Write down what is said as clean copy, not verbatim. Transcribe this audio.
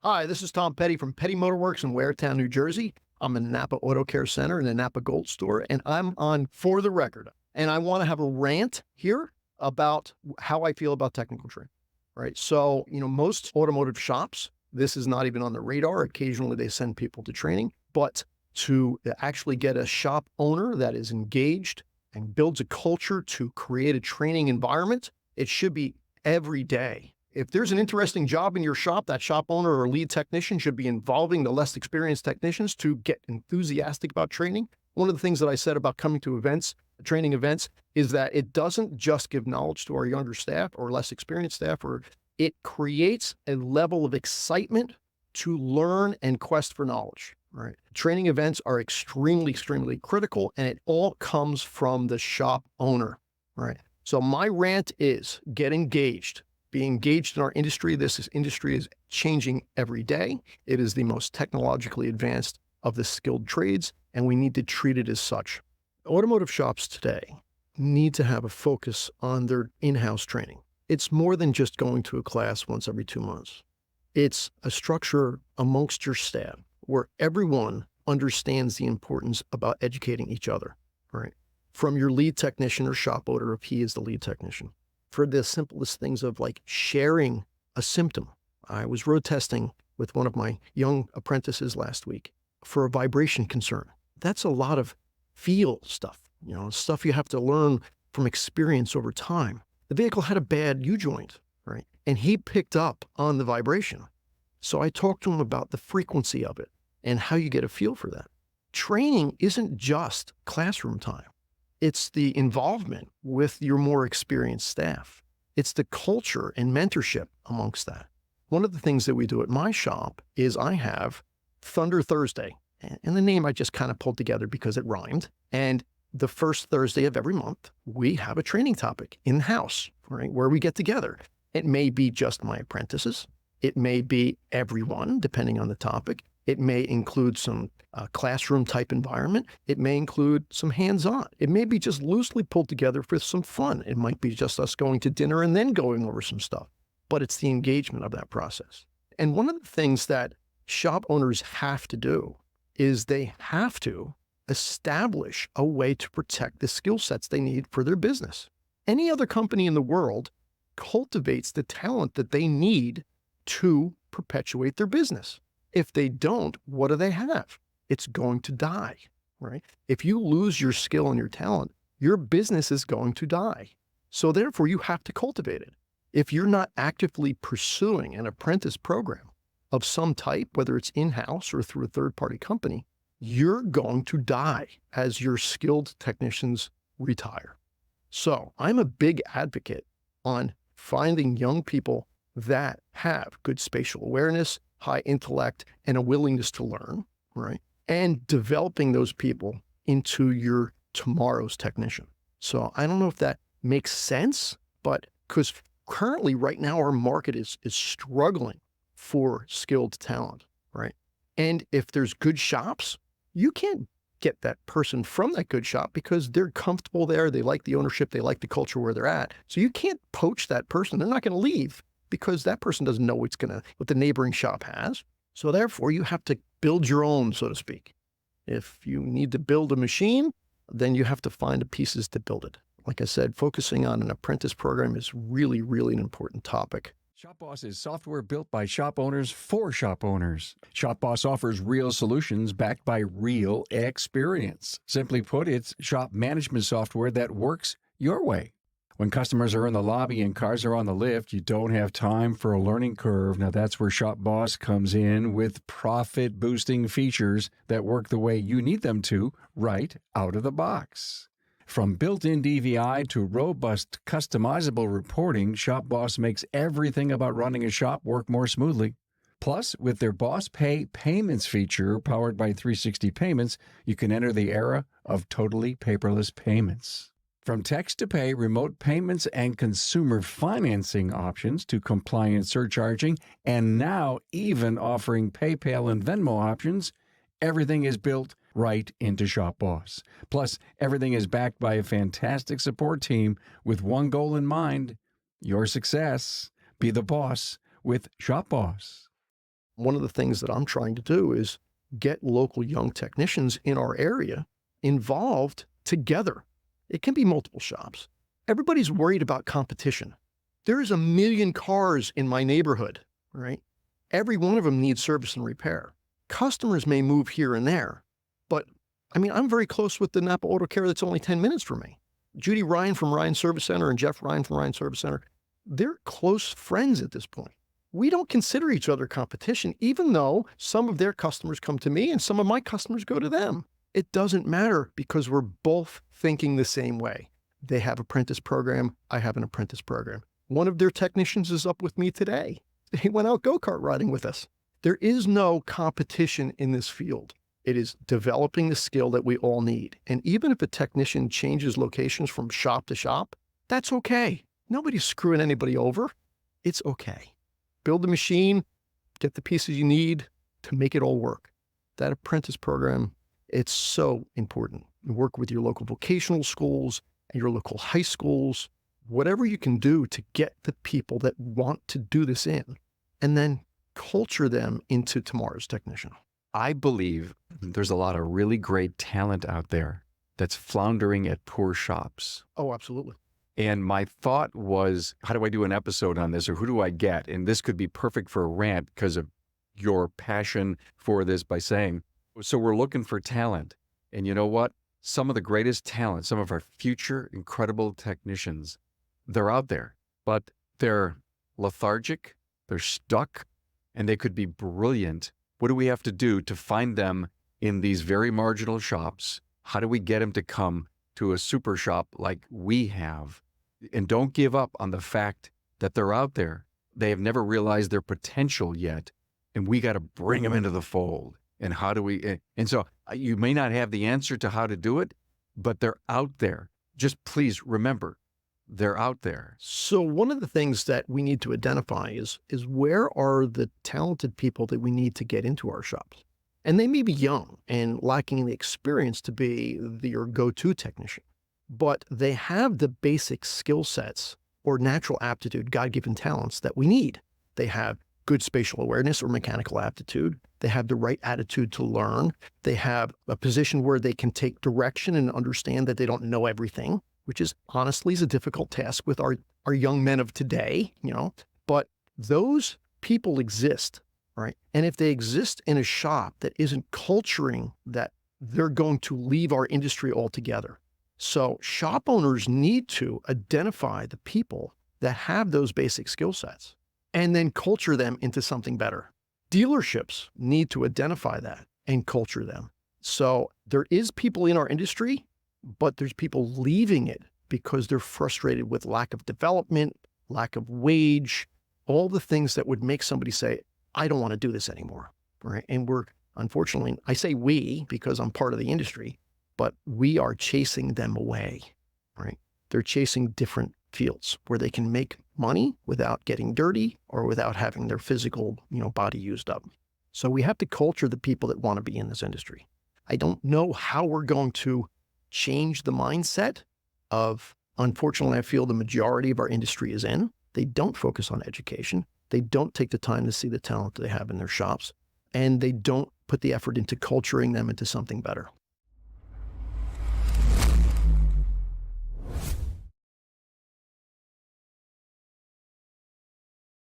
Hi, this is Tom Petty from Petty Motorworks in Waretown, New Jersey. I'm in the Napa Auto Care Center in the Napa Gold Store, and I'm on For the Record. And I want to have a rant here about how I feel about technical training, right? So, most automotive shops, this is not even on the radar. Occasionally they send people to training, but to actually get a shop owner that is engaged and builds a culture to create a training environment, it should be every day. If there's an interesting job in your shop, that shop owner or lead technician should be involving the less experienced technicians to get enthusiastic about training. One of the things that I said about coming to events, training events, is that it doesn't just give knowledge to our younger staff or less experienced staff, or it creates a level of excitement to learn and quest for knowledge, right? Training events are extremely, extremely critical, and it all comes from the shop owner, right? So my rant is get engaged. Be engaged in our industry. This industry is changing every day. It is the most technologically advanced of the skilled trades, and we need to treat it as such. Automotive shops today need to have a focus on their in-house training. It's more than just going to a class once every 2 months. It's a structure amongst your staff where everyone understands the importance about educating each other, right? From your lead technician or shop owner, if he is the lead technician, for the simplest things of like sharing a symptom. I was road testing with one of my young apprentices last week for a vibration concern. That's a lot of feel stuff, stuff you have to learn from experience over time. The vehicle had a bad U-joint, right? And he picked up on the vibration. So I talked to him about the frequency of it and how you get a feel for that. Training isn't just classroom time. It's the involvement with your more experienced staff. It's the culture and mentorship amongst that. One of the things that we do at my shop is I have Thunder Thursday, and the name I just kind of pulled together because it rhymed. And the first Thursday of every month, we have a training topic in-house, right, where we get together. It may be just my apprentices. It may be everyone, depending on the topic. It may include some classroom type environment. It may include some hands-on. It may be just loosely pulled together for some fun. It might be just us going to dinner and then going over some stuff, but it's the engagement of that process. And one of the things that shop owners have to do is they have to establish a way to protect the skill sets they need for their business. Any other company in the world cultivates the talent that they need to perpetuate their business. If they don't, what do they have? It's going to die, right? If you lose your skill and your talent, your business is going to die. So therefore, you have to cultivate it. If you're not actively pursuing an apprentice program of some type, whether it's in-house or through a third-party company, you're going to die as your skilled technicians retire. So I'm a big advocate on finding young people that have good spatial awareness, high intellect, and a willingness to learn, right? And developing those people into your tomorrow's technician. So I don't know if that makes sense, but because currently right now our market is struggling for skilled talent, right? And if there's good shops, you can't get that person from that good shop because they're comfortable there. They like the ownership. They like the culture where they're at. So you can't poach that person. They're not going to leave because that person doesn't know what the neighboring shop has. So therefore, you have to build your own, so to speak. If you need to build a machine, then you have to find the pieces to build it. Like I said, focusing on an apprentice program is really, really an important topic. ShopBoss is software built by shop owners for shop owners. ShopBoss offers real solutions backed by real experience. Simply put, it's shop management software that works your way. When customers are in the lobby and cars are on the lift, you don't have time for a learning curve. Now that's where ShopBoss comes in with profit-boosting features that work the way you need them to right out of the box. From built-in DVI to robust customizable reporting, ShopBoss makes everything about running a shop work more smoothly. Plus, with their Boss Pay payments feature powered by 360 Payments, you can enter the era of totally paperless payments. From text-to-pay, remote payments, and consumer financing options to compliant surcharging, and now even offering PayPal and Venmo options, everything is built right into ShopBoss. Plus, everything is backed by a fantastic support team with one goal in mind: your success. Be the boss with ShopBoss. One of the things that I'm trying to do is get local young technicians in our area involved together. It can be multiple shops. Everybody's worried about competition. There's a million cars in my neighborhood, right? Every one of them needs service and repair. Customers may move here and there, but I'm very close with the Napa Auto Care that's only 10 minutes from me. Judy Ryan from Ryan Service Center and Jeff Ryan from Ryan Service Center, they're close friends at this point. We don't consider each other competition, even though some of their customers come to me and some of my customers go to them. It doesn't matter because we're both thinking the same way. They have an apprentice program. I have an apprentice program. One of their technicians is up with me today. He went out go-kart riding with us. There is no competition in this field. It is developing the skill that we all need. And even if a technician changes locations from shop to shop, that's okay. Nobody's screwing anybody over. It's okay. Build the machine, get the pieces you need to make it all work. That apprentice program, it's so important. You work with your local vocational schools and your local high schools, whatever you can do to get the people that want to do this in, and then culture them into tomorrow's technician. I believe there's a lot of really great talent out there that's floundering at poor shops. Oh, absolutely. And my thought was, how do I do an episode on this, or who do I get? And this could be perfect for a rant because of your passion for this by saying, so we're looking for talent. And you know what? Some of the greatest talent, some of our future incredible technicians, they're out there, but they're lethargic, they're stuck, and they could be brilliant. What do we have to do to find them in these very marginal shops? How do we get them to come to a super shop like we have? And don't give up on the fact that they're out there. They have never realized their potential yet, and we got to bring them into the fold. And how do we? And so you may not have the answer to how to do it, but they're out there. Just please remember, they're out there. So one of the things that we need to identify is where are the talented people that we need to get into our shops? And they may be young and lacking the experience to be your go-to technician, but they have the basic skill sets or natural aptitude, God-given talents that we need. They have good spatial awareness or mechanical aptitude. They have the right attitude to learn. They have a position where they can take direction and understand that they don't know everything, which is honestly is a difficult task with our young men of today, but those people exist, right? And if they exist in a shop that isn't culturing that, they're going to leave our industry altogether. So shop owners need to identify the people that have those basic skill sets and then culture them into something better. Dealerships need to identify that and culture them. So there is people in our industry, but there's people leaving it because they're frustrated with lack of development, lack of wage, all the things that would make somebody say, I don't want to do this anymore, right? And we're, unfortunately, I say we because I'm part of the industry, but we are chasing them away, right? They're chasing different fields where they can make money without getting dirty or without having their physical, body used up. So we have to culture the people that want to be in this industry. I don't know how we're going to change the mindset of, unfortunately, I feel the majority of our industry is in. They don't focus on education. They don't take the time to see the talent that they have in their shops, and they don't put the effort into culturing them into something better.